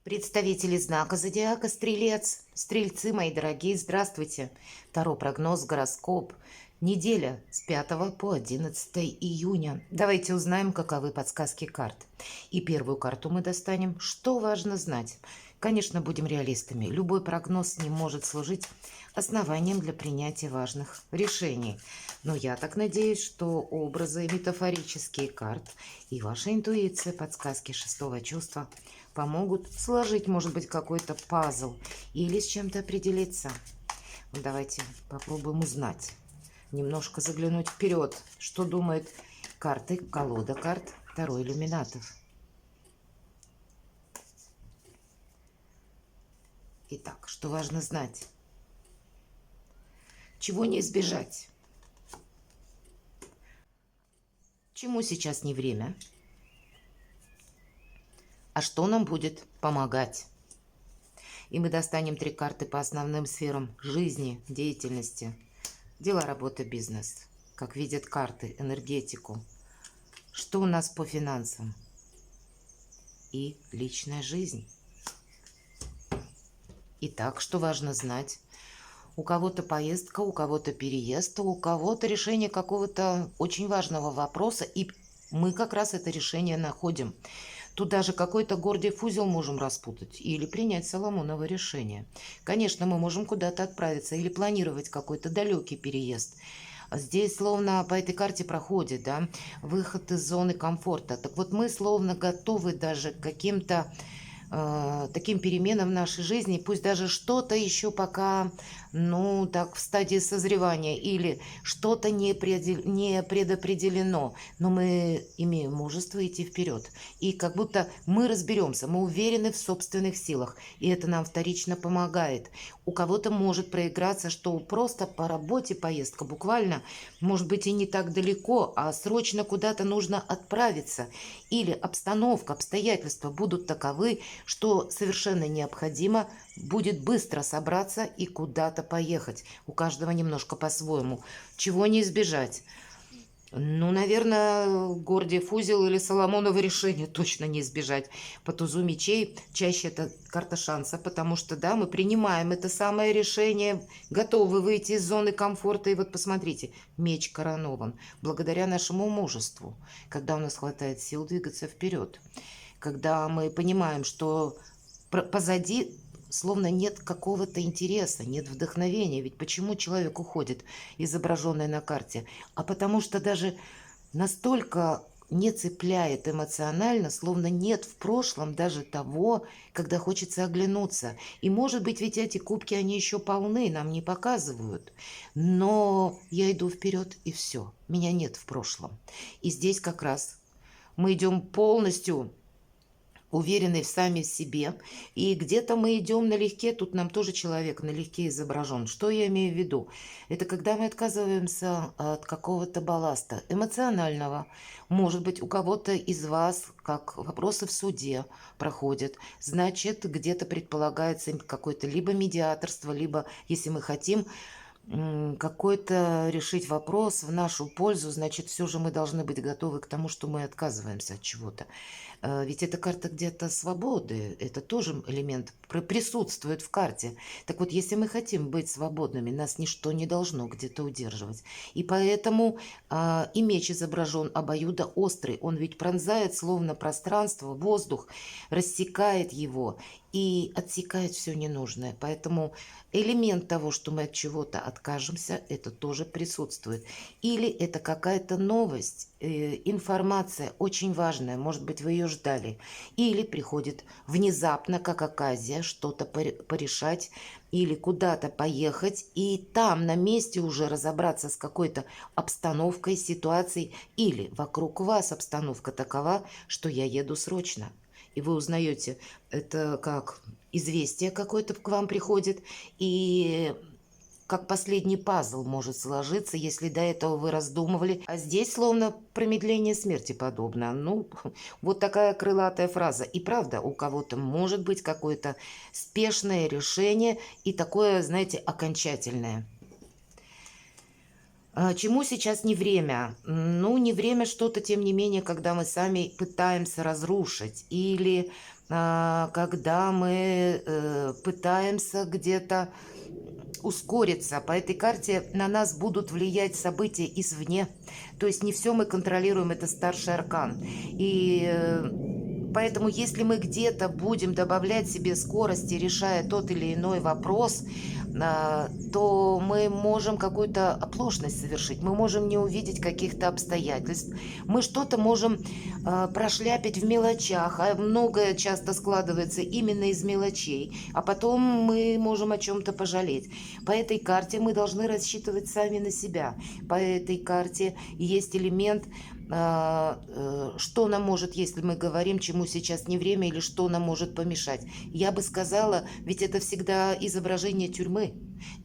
Представители знака зодиака Стрелец, Стрельцы, мои дорогие, здравствуйте. Таро прогноз, гороскоп. Неделя с 5 по 11 июня. Давайте узнаем, каковы подсказки карт. И первую карту мы достанем. Что важно знать? Конечно, будем реалистами. Любой прогноз не может служить основанием для принятия важных решений. Но я так надеюсь, что образы, метафорические карт и ваша интуиция, подсказки шестого чувства помогут сложить, может быть, какой-то пазл или с чем-то определиться. Давайте попробуем узнать, немножко заглянуть вперед, что думают карты, колода карт Таро иллюминатов. Итак, что важно знать? Чего не избежать? Чему сейчас не время? А что нам будет помогать? И мы достанем 3 карты по основным сферам жизни, деятельности, дела, работа, бизнес. Как видят карты, энергетику. Что у нас по финансам? И личная жизнь. Итак, что важно знать? У кого-то поездка, у кого-то переезд, у кого-то решение какого-то очень важного вопроса, и мы как раз это решение находим. Тут даже какой-то Гордиев узел можем распутать или принять Соломоново решение. Конечно, мы можем куда-то отправиться или планировать какой-то далекий переезд. Здесь словно по этой карте проходит, да, выход из зоны комфорта. Так вот, мы словно готовы даже к каким-то таким переменам в нашей жизни, пусть даже что-то еще пока, ну, так, в стадии созревания или что-то не предопределено, но мы имеем мужество идти вперед. И как будто мы разберемся, мы уверены в собственных силах, и это нам вторично помогает. У кого-то может проиграться, что просто по работе поездка, буквально, может быть, и не так далеко, а срочно куда-то нужно отправиться. Или обстановка, обстоятельства будут таковы, что совершенно необходимо будет быстро собраться и куда-то поехать. У каждого немножко по-своему. Чего не избежать? Ну, наверное, Гордиев узел или Соломоново решение точно не избежать. По тузу мечей чаще это карта шанса, потому что, да, мы принимаем это самое решение, готовы выйти из зоны комфорта. И вот посмотрите, меч коронован благодаря нашему мужеству, когда у нас хватает сил двигаться вперед, когда мы понимаем, что позади словно нет какого-то интереса, нет вдохновения. Ведь почему человек уходит, изображенный на карте? А потому что даже настолько не цепляет эмоционально, словно нет в прошлом даже того, когда хочется оглянуться. И может быть, ведь эти кубки, они еще полны, нам не показывают. Но я иду вперед, и все. Меня нет в прошлом. И здесь как раз мы идем полностью уверенный в сами в себе. И где-то мы идем налегке, тут нам тоже человек налегке изображен. Что я имею в виду? Это когда мы отказываемся от какого-то балласта эмоционального. Может быть, у кого-то из вас, как вопросы в суде проходят, значит, где-то предполагается какое-то либо медиаторство, либо, если мы хотим, какой-то решить вопрос в нашу пользу, значит, все же мы должны быть готовы к тому, что мы отказываемся от чего-то. Ведь эта карта где-то свободы, это тоже элемент присутствует в карте. Так вот, если мы хотим быть свободными, нас ничто не должно где-то удерживать. И поэтому и меч изображен обоюдоострый. Он ведь пронзает словно пространство, воздух, рассекает его и отсекает все ненужное. Поэтому элемент того, что мы от чего-то откажемся, это тоже присутствует. Или это какая-то новость, информация очень важная, может быть, вы ее ждали. Или приходит внезапно, как оказия, что-то порешать, или куда-то поехать, и там на месте уже разобраться с какой-то обстановкой, ситуацией, или вокруг вас обстановка такова, что я еду срочно. И вы узнаете, это как известие какое-то к вам приходит, и как последний пазл может сложиться, если до этого вы раздумывали. А здесь словно промедление смерти подобно. Ну, вот такая крылатая фраза. И правда, у кого-то может быть какое-то спешное решение и такое, знаете, окончательное. Чему сейчас не время? Ну, не время что-то, тем не менее, когда мы сами пытаемся разрушить, или когда мы пытаемся где-то ускориться. По этой карте на нас будут влиять события извне. То есть не все мы контролируем, это старший аркан. И поэтому если мы где-то будем добавлять себе скорости, решая тот или иной вопрос, то мы можем какую-то оплошность совершить, мы можем не увидеть каких-то обстоятельств, мы что-то можем прошляпить в мелочах, а многое часто складывается именно из мелочей, а потом мы можем о чем-то пожалеть. По этой карте мы должны рассчитывать сами на себя. По этой карте есть элемент, что нам может, если мы говорим, чему сейчас не время, или что нам может помешать. Я бы сказала, ведь это всегда изображение тюрьмы.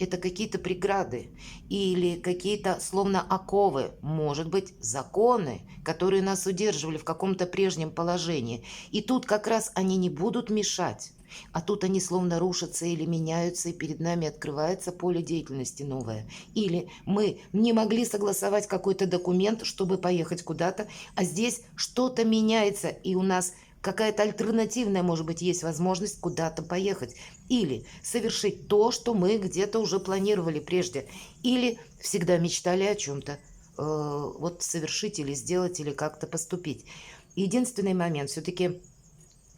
Это какие-то преграды или какие-то словно оковы, может быть, законы, которые нас удерживали в каком-то прежнем положении. И тут как раз они не будут мешать. А тут они словно рушатся или меняются, и перед нами открывается поле деятельности новое. Или мы не могли согласовать какой-то документ, чтобы поехать куда-то, а здесь что-то меняется, и у нас какая-то альтернативная, может быть, есть возможность куда-то поехать. Или совершить то, что мы где-то уже планировали прежде. Или всегда мечтали о чем-то. Вот совершить или сделать, или как-то поступить. Единственный момент, все-таки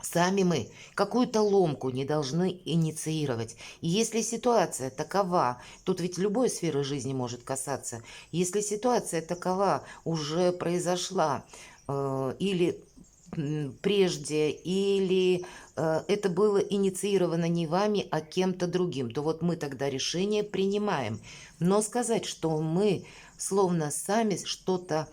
сами мы какую-то ломку не должны инициировать. И если ситуация такова, тут ведь любой сферы жизни может касаться, если ситуация такова уже произошла, или прежде, или это было инициировано не вами, а кем-то другим, то вот мы тогда решение принимаем. Но сказать, что мы словно сами что-то,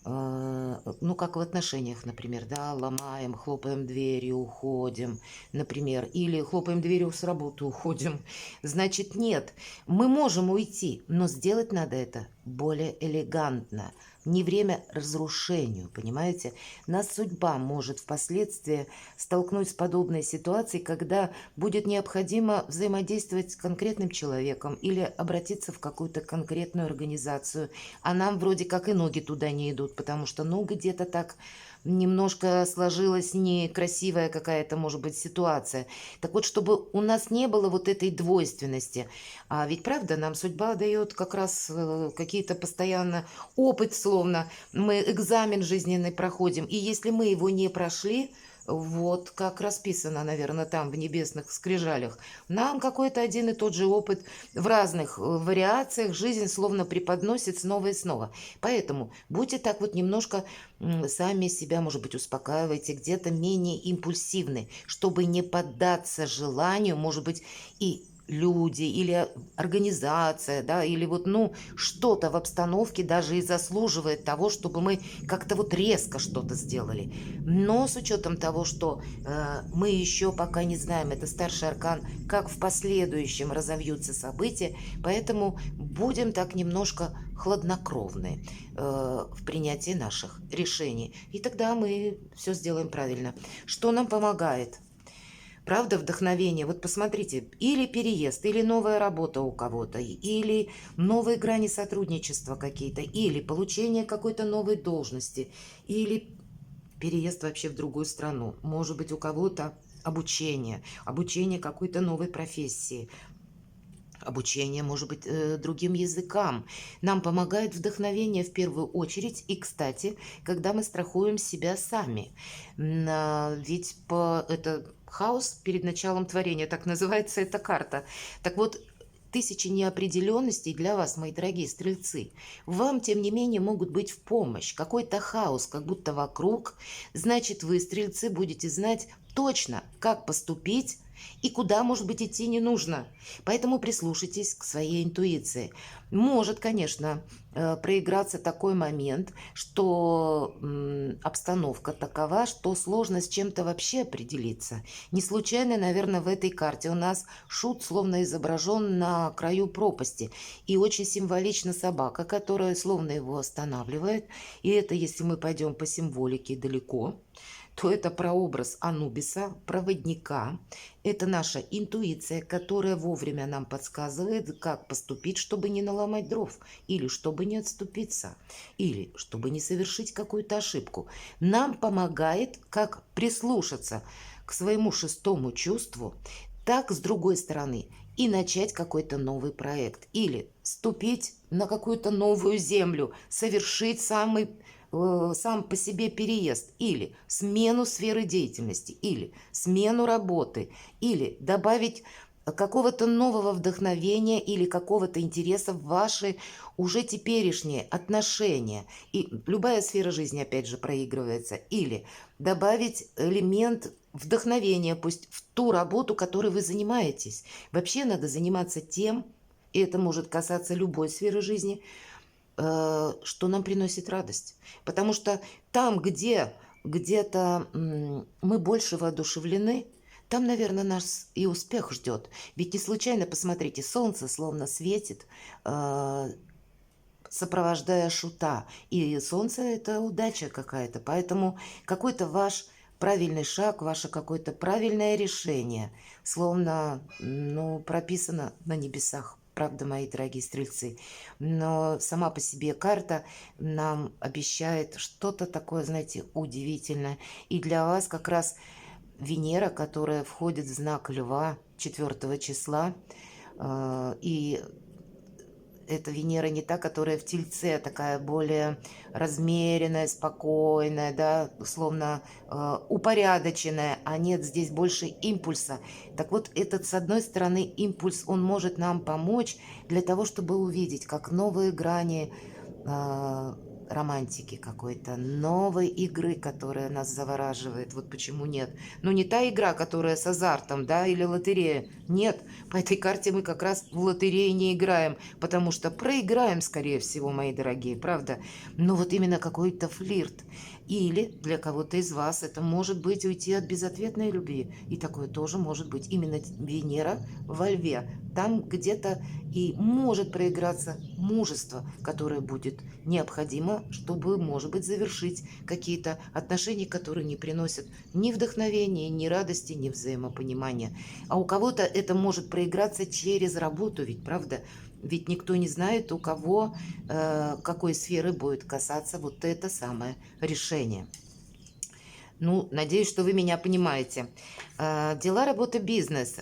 ну, как в отношениях, например, да, ломаем, хлопаем дверью, уходим, например, или хлопаем дверью с работы, уходим. Значит, нет, мы можем уйти, но сделать надо это более элегантно. Не время разрушению, понимаете? Нас судьба может впоследствии столкнуть с подобной ситуацией, когда будет необходимо взаимодействовать с конкретным человеком или обратиться в какую-то конкретную организацию, а нам вроде как и ноги туда не идут, потому что, ну, где-то так немножко сложилась некрасивая какая-то, может быть, ситуация. Так вот, чтобы у нас не было вот этой двойственности. А ведь правда, нам судьба дает как раз какие-то постоянно опыт, словно мы экзамен жизненный проходим. И если мы его не прошли, вот как расписано, наверное, там в небесных скрижалях, нам какой-то один и тот же опыт в разных вариациях жизнь словно преподносит снова и снова. Поэтому будьте так вот немножко сами себя, может быть, успокаивайте, где-то менее импульсивны, чтобы не поддаться желанию, может быть, и люди или организация, да, или вот, ну, что-то в обстановке даже и заслуживает того, чтобы мы как-то вот резко что-то сделали. Но с учетом того, что мы еще пока не знаем, это старший аркан, как в последующем разовьются события, поэтому будем так немножко хладнокровны в принятии наших решений. И тогда мы все сделаем правильно. Что нам помогает? Правда, вдохновение. Вот посмотрите, или переезд, или новая работа у кого-то, или новые грани сотрудничества какие-то, или получение какой-то новой должности, или переезд вообще в другую страну. Может быть, у кого-то обучение какой-то новой профессии, обучение, может быть, другим языкам. Нам помогает вдохновение в первую очередь. И, кстати, когда мы страхуем себя сами. Ведь это хаос перед началом творения, так называется эта карта. Так вот, тысячи неопределенностей для вас, мои дорогие стрельцы, вам, тем не менее, могут быть в помощь. Какой-то хаос, как будто вокруг. Значит, вы, стрельцы, будете знать точно, как поступить, и куда, может быть, идти не нужно. Поэтому прислушайтесь к своей интуиции. Может, конечно, проиграться такой момент, что обстановка такова, что сложно с чем-то вообще определиться. Не случайно, наверное, в этой карте у нас шут словно изображен на краю пропасти. И очень символична собака, которая словно его останавливает. И это, если мы пойдем по символике далеко, то это прообраз Анубиса, проводника. Это наша интуиция, которая вовремя нам подсказывает, как поступить, чтобы не наломать дров, или чтобы не отступиться, или чтобы не совершить какую-то ошибку. Нам помогает, как прислушаться к своему шестому чувству, так, с другой стороны, и начать какой-то новый проект, или ступить на какую-то новую землю, совершить сам по себе переезд, или смену сферы деятельности, или смену работы, или добавить какого-то нового вдохновения или какого-то интереса в ваши уже теперешние отношения. И любая сфера жизни, опять же, проигрывается. Или добавить элемент вдохновения, пусть в ту работу, которой вы занимаетесь. Вообще надо заниматься тем, и это может касаться любой сферы жизни, что нам приносит радость. Потому что там, где где-то мы больше воодушевлены, там, наверное, нас и успех ждет. Ведь не случайно, посмотрите, солнце словно светит, сопровождая шута. И солнце – это удача какая-то. Поэтому какой-то ваш правильный шаг, ваше какое-то правильное решение, словно прописано на небесах. Правда, мои дорогие стрельцы. Но сама по себе карта нам обещает что-то такое, знаете, удивительное. И для вас как раз Венера, которая входит в знак Льва 4 числа, и эта Венера не та, которая в Тельце, такая более размеренная, спокойная, да, словно упорядоченная, а нет, здесь больше импульса. Так вот, этот, с одной стороны, импульс, он может нам помочь для того, чтобы увидеть, как новые грани романтики какой-то, новой игры, которая нас завораживает. Вот почему нет. Ну, не та игра, которая с азартом, да, или лотерея. Нет, по этой карте мы как раз в лотереи не играем, потому что проиграем, скорее всего, мои дорогие, правда? Но вот именно какой-то флирт. Или для кого-то из вас это может быть уйти от безответной любви. И такое тоже может быть. Именно Венера во Льве. Там где-то и может проиграться мужество, которое будет необходимо, чтобы, может быть, завершить какие-то отношения, которые не приносят ни вдохновения, ни радости, ни взаимопонимания. А у кого-то это может проиграться через работу, ведь правда? Ведь никто не знает, у кого какой сферы будет касаться вот это самое решение. Ну, надеюсь, что вы меня понимаете. Дела, работа, бизнес.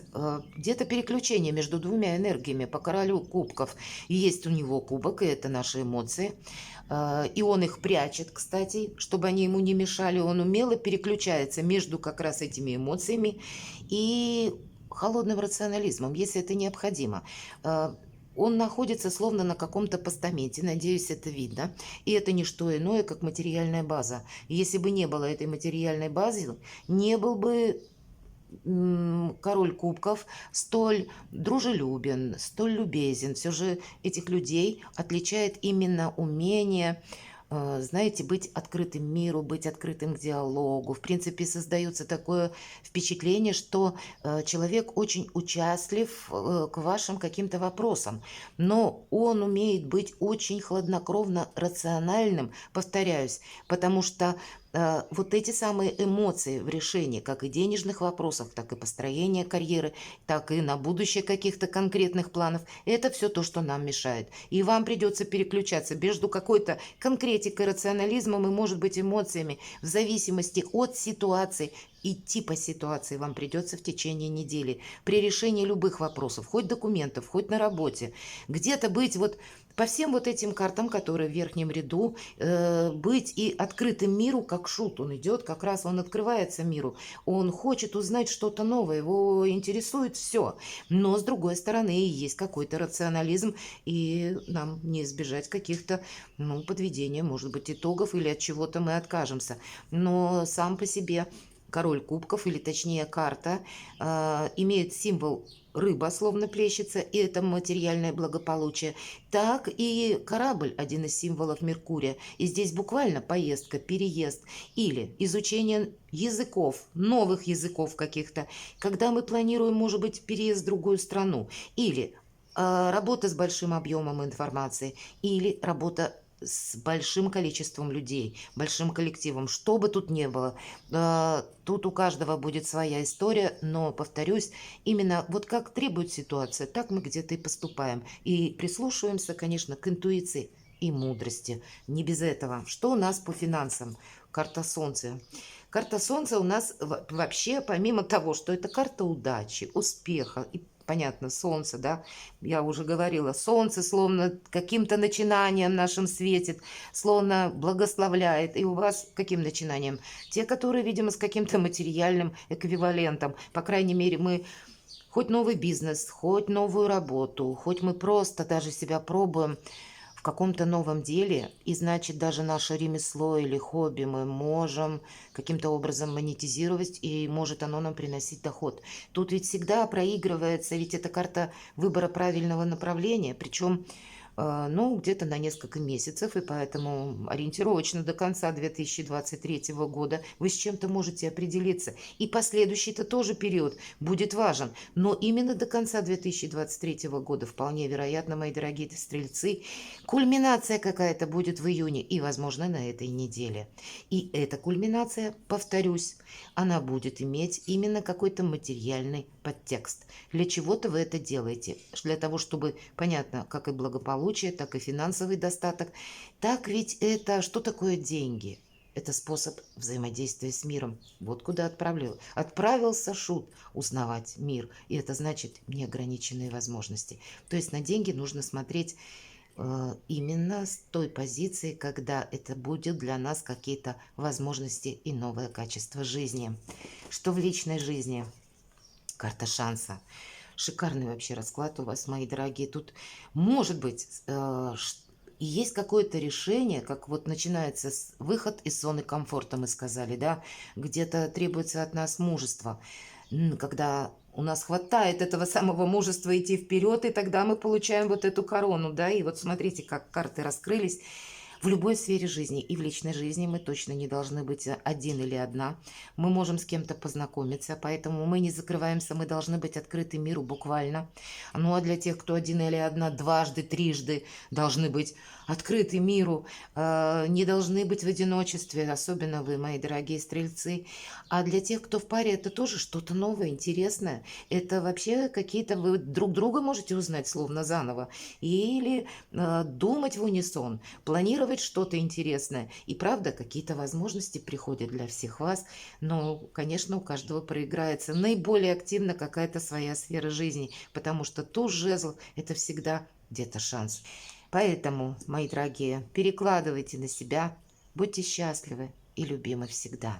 Где-то переключение между двумя энергиями по королю кубков. И есть у него кубок, и это наши эмоции. И он их прячет, кстати, чтобы они ему не мешали. Он умело переключается между как раз этими эмоциями и холодным рационализмом, если это необходимо. Он находится словно на каком-то постаменте, надеюсь, это видно. И это не что иное, как материальная база. Если бы не было этой материальной базы, не был бы король кубков столь дружелюбен, столь любезен. Все же этих людей отличает именно умение, знаете, быть открытым миру, быть открытым к диалогу. В принципе, создается такое впечатление, что человек очень участлив к вашим каким-то вопросам, но он умеет быть очень хладнокровно рациональным, повторяюсь, потому что вот эти самые эмоции в решении как и денежных вопросов, так и построения карьеры, так и на будущее каких-то конкретных планов, это все то, что нам мешает. И вам придется переключаться между какой-то конкретикой, рационализмом и, может быть, эмоциями в зависимости от ситуации. И типа ситуации вам придется в течение недели при решении любых вопросов, хоть документов, хоть на работе, где-то быть вот по всем вот этим картам, которые в верхнем ряду, быть и открытым миру, как шут. Он идет, как раз он открывается миру. Он хочет узнать что-то новое, его интересует все. Но, с другой стороны, есть какой-то рационализм, и нам не избежать каких-то, подведения, может быть, итогов, или от чего-то мы откажемся. Но сам по себе король кубков, или точнее карта, имеет символ рыба, словно плещется, и это материальное благополучие, так и корабль, один из символов Меркурия. И здесь буквально поездка, переезд или изучение языков, новых языков каких-то, когда мы планируем, может быть, переезд в другую страну, или работа с большим объемом информации, или работа с большим количеством людей, большим коллективом, что бы тут ни было. Тут у каждого будет своя история, но, повторюсь, именно вот как требует ситуация, так мы где-то и поступаем. И прислушиваемся, конечно, к интуиции и мудрости. Не без этого. Что у нас по финансам? Карта Солнца. Карта Солнца у нас вообще, помимо того, что это карта удачи, успеха и понятно, солнце, да, я уже говорила, солнце словно каким-то начинанием нашим светит, словно благословляет. И у вас каким начинанием? Те, которые, видимо, с каким-то материальным эквивалентом. По крайней мере, мы хоть новый бизнес, хоть новую работу, хоть мы просто даже себя пробуем в каком-то новом деле, и значит даже наше ремесло или хобби мы можем каким-то образом монетизировать, и может оно нам приносить доход. Тут ведь всегда проигрывается, ведь это карта выбора правильного направления, причем ну, где-то на несколько месяцев, и поэтому ориентировочно до конца 2023 года вы с чем-то можете определиться. И последующий-то тоже период будет важен. Но именно до конца 2023 года, вполне вероятно, мои дорогие стрельцы, кульминация какая-то будет в июне и, возможно, на этой неделе. И эта кульминация, повторюсь, она будет иметь именно какой-то материальный подтекст. Для чего-то вы это делаете. Для того, чтобы, понятно, как и благополучие, так и финансовый достаток. Так ведь это что такое деньги? Это способ взаимодействия с миром. Вот куда отправился Шут узнавать мир. И это значит неограниченные возможности. То есть на деньги нужно смотреть именно с той позиции, когда это будет для нас какие-то возможности и новое качество жизни. Что в личной жизни? Карта шанса. Шикарный вообще расклад у вас, мои дорогие. Тут может быть и есть какое-то решение, как вот начинается выход из зоны комфорта, мы сказали, да, где-то требуется от нас мужество, когда у нас хватает этого самого мужества идти вперед, и тогда мы получаем вот эту корону, да, и вот смотрите, как карты раскрылись. В любой сфере жизни и в личной жизни мы точно не должны быть один или одна. Мы можем с кем-то познакомиться, поэтому мы не закрываемся, мы должны быть открыты миру буквально. Ну а для тех, кто один или одна, дважды, трижды должны быть открыты миру, не должны быть в одиночестве, особенно вы, мои дорогие стрельцы. А для тех, кто в паре, это тоже что-то новое, интересное. Это вообще какие-то вы друг друга можете узнать словно заново. Или думать в унисон, планировать что-то интересное. И правда, какие-то возможности приходят для всех вас. Но, конечно, у каждого проиграется наиболее активно какая-то своя сфера жизни. Потому что туз жезл– это всегда где-то шанс. Поэтому, мои дорогие, перекладывайте на себя, будьте счастливы и любимы всегда.